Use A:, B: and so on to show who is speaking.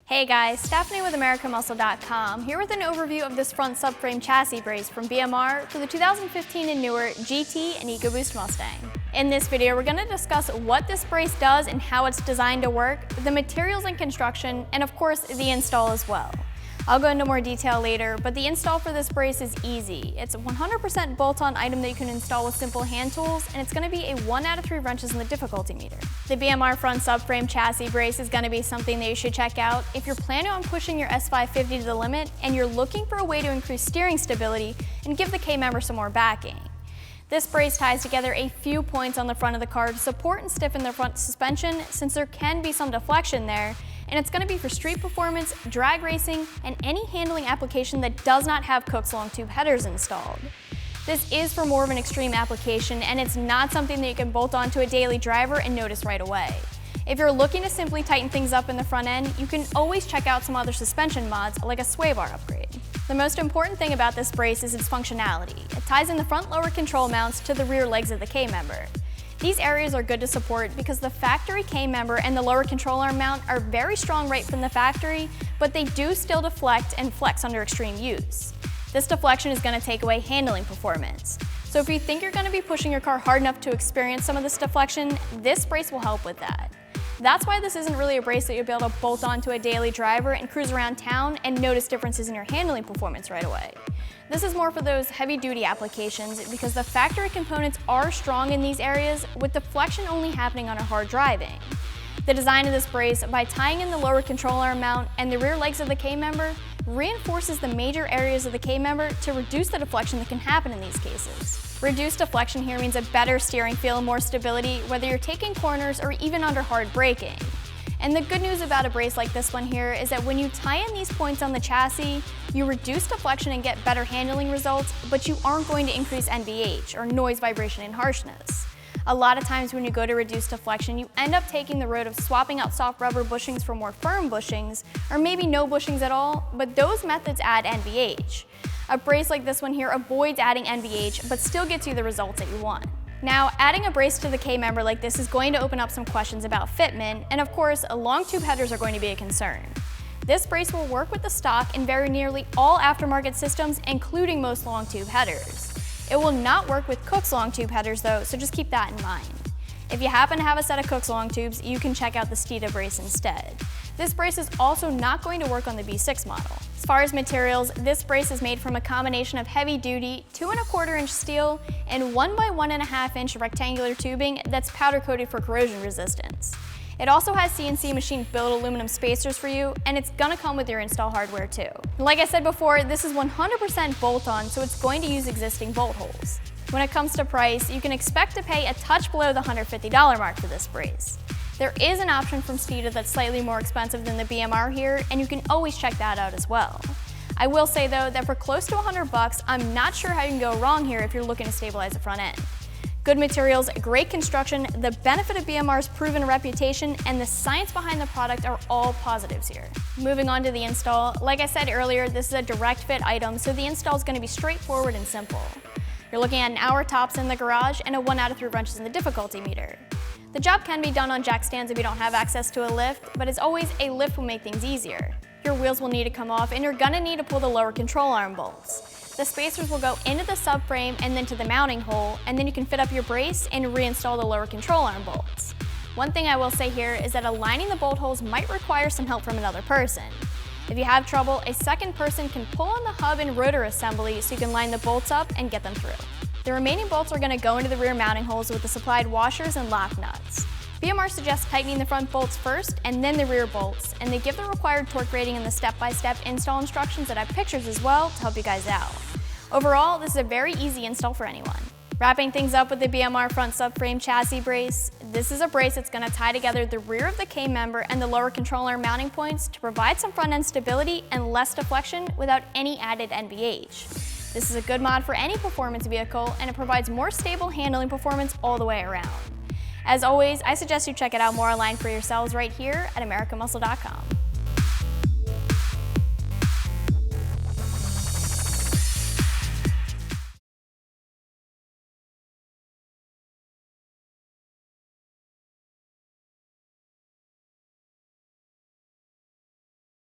A: Hey guys, Stephanie with AmericanMuscle.com here with an overview of this front subframe chassis brace from BMR for the 2015 and newer GT and EcoBoost Mustang. In this video, we're going to discuss what this brace does and how it's designed to work, the materials and construction, and of course, the install as well. I'll go into more detail later, but the install for this brace is easy. It's a 100% bolt-on item that you can install with simple hand tools, and it's going to be a 1 out of 3 wrenches in the difficulty meter. The BMR front subframe chassis brace is going to be something that you should check out if you're planning on pushing your S550 to the limit and you're looking for a way to increase steering stability and give the K-member some more backing. This brace ties together a few points on the front of the car to support and stiffen the front suspension, since there can be some deflection there, and it's going to be for street performance, drag racing, and any handling application that does not have Cook's long tube headers installed. This is for more of an extreme application, and it's not something that you can bolt onto a daily driver and notice right away. If you're looking to simply tighten things up in the front end, you can always check out some other suspension mods like a sway bar upgrade. The most important thing about this brace is its functionality. It ties in the front lower control mounts to the rear legs of the K-member. These areas are good to support because the factory K-member and the lower control arm mount are very strong right from the factory, but they do still deflect and flex under extreme use. This deflection is going to take away handling performance. So if you think you're going to be pushing your car hard enough to experience some of this deflection, this brace will help with that. That's why this isn't really a brace that you'll be able to bolt onto a daily driver and cruise around town and notice differences in your handling performance right away. This is more for those heavy-duty applications because the factory components are strong in these areas, with deflection only happening on a hard driving. The design of this brace, by tying in the lower control arm mount and the rear legs of the K-member, reinforces the major areas of the K-member to reduce the deflection that can happen in these cases. Reduced deflection here means a better steering feel and more stability, whether you're taking corners or even under hard braking. And the good news about a brace like this one here is that when you tie in these points on the chassis, you reduce deflection and get better handling results, but you aren't going to increase NVH, or noise, vibration, and harshness. A lot of times when you go to reduce deflection, you end up taking the road of swapping out soft rubber bushings for more firm bushings, or maybe no bushings at all, but those methods add NVH. A brace like this one here avoids adding NVH, but still gets you the results that you want. Now, adding a brace to the K-member like this is going to open up some questions about fitment, and of course, long tube headers are going to be a concern. This brace will work with the stock in very nearly all aftermarket systems, including most long tube headers. It will not work with Cook's long tube headers though, so just keep that in mind. If you happen to have a set of Cook's long tubes, you can check out the Steeda brace instead. This brace is also not going to work on the B6 model. As far as materials, this brace is made from a combination of heavy-duty 2 1/4 inch steel and 1 by 1.5 inch rectangular tubing that's powder coated for corrosion resistance. It also has CNC machine built aluminum spacers for you, and it's gonna come with your install hardware too. Like I said before, this is 100% bolt-on, so it's going to use existing bolt holes. When it comes to price, you can expect to pay a touch below the $150 mark for this brace. There is an option from Steeda that's slightly more expensive than the BMR here, and you can always check that out as well. I will say though that for close to $100, I'm not sure how you can go wrong here if you're looking to stabilize the front end. Good materials, great construction, the benefit of BMR's proven reputation, and the science behind the product are all positives here. Moving on to the install, like I said earlier, this is a direct fit item, so the install is going to be straightforward and simple. You're looking at an hour tops in the garage and a 1 out of 3 wrenches in the difficulty meter. The job can be done on jack stands if you don't have access to a lift, but as always, a lift will make things easier. Your wheels will need to come off, and you're gonna need to pull the lower control arm bolts. The spacers will go into the subframe and then to the mounting hole, and then you can fit up your brace and reinstall the lower control arm bolts. One thing I will say here is that aligning the bolt holes might require some help from another person. If you have trouble, a second person can pull on the hub and rotor assembly so you can line the bolts up and get them through. The remaining bolts are going to go into the rear mounting holes with the supplied washers and lock nuts. BMR suggests tightening the front bolts first and then the rear bolts, and they give the required torque rating in the step-by-step install instructions that have pictures as well to help you guys out. Overall, this is a very easy install for anyone. Wrapping things up with the BMR front subframe chassis brace, this is a brace that's going to tie together the rear of the K-member and the lower control arm mounting points to provide some front end stability and less deflection without any added NVH. This is a good mod for any performance vehicle, and it provides more stable handling performance all the way around. As always, I suggest you check it out more online for yourselves right here at AmericanMuscle.com.